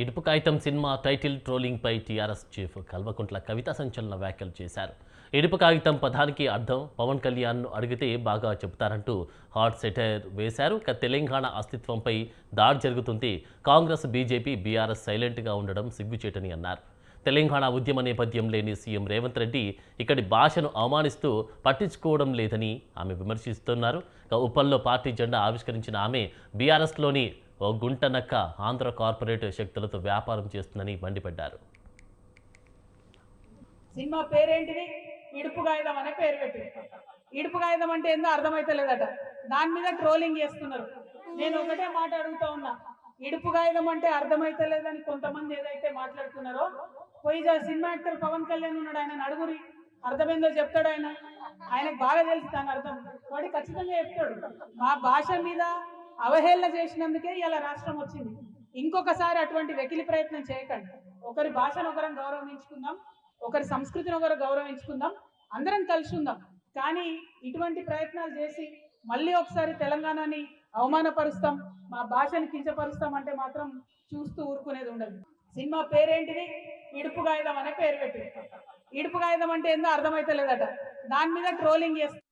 ఇడుపు Kagitham cinema title ట్రోలింగ్పై TRS chief Kalvakuntla Kavitha సంచలన వ్యాఖ్యలు చేశారు. ఇడుపు కాగితం పదానికి అర్థం పవన్ కళ్యాణ్ను అడిగితే బాగా చెబుతారంటూ హాట్ సెటైర్ వేశారు. తెలంగాణ అస్తిత్వంపై దాడి జరుగుతుంది. కాంగ్రెస్, బీజేపీ, బీఆర్ఎస్ సైలెంట్గా ఉండడం సిగ్గుచేటని అన్నారు. తెలంగాణ ఉద్యమ నేపథ్యం లేని సీఎం రేవంత్ రెడ్డి ఇక్కడి భాషను అవమానిస్తూ పట్టించుకోవడం లేదని ఆమె విమర్శిస్తున్నారు. ఉప్పల్లో పార్టీ జెండా ఆవిష్కరించిన ఆమె బీఆర్ఎస్లోని ఓ గుంటనక్క ఆంధ్ర కార్పొరేట్ శక్తులతో వ్యాపారం చేస్తుందని మండిపడ్డారు. సినిమా పేరేంటిది? ఇడుపు కాగితం అనే పేరు పెట్టి, ఇడుపు కాగితం అంటే ఏందో అర్థమైతలేదట. దాని మీద ట్రోలింగ్ చేస్తున్నారు. నేను ఒకటే మాట అడుగుతా ఉన్నా, ఇడుపు కాగితం అంటే అర్థమైతలేదని కొంతమంది ఏదైతే మాట్లాడుతున్నారో, పోయి సినిమా యాక్టర్ పవన్ కళ్యాణ్ ఉన్నాడు, ఆయన అడుగురి, అర్థమైందో చెప్తాడు. ఆయనకు బాగా తెలుసు దాని అర్థం, వాడి ఖచ్చితంగా చెప్తాడు. మా భాష మీద అవహేళన చేసినందుకే ఇలా రాష్ట్రం వచ్చింది. ఇంకొకసారి అటువంటి వెకిలి ప్రయత్నం చేయకండి. ఒకరి భాషను ఒకరం గౌరవించుకుందాం, ఒకరి సంస్కృతిని ఒకరు గౌరవించుకుందాం, అందరం కలిసి ఉందాం. కానీ ఇటువంటి ప్రయత్నాలు చేసి మళ్ళీ ఒకసారి తెలంగాణని అవమానపరుస్తాం, మా భాషని కించపరుస్తాం అంటే మాత్రం చూస్తూ ఊరుకునేది ఉండదు. సినిమా పేరేంటిది? ఇడుపు కాగితం అనే పేరు పెట్టి, ఇడుపు కాగితం అంటే ఏందో అర్థమైతలేదట. దాని మీద ట్రోలింగ్ చేస్తారు.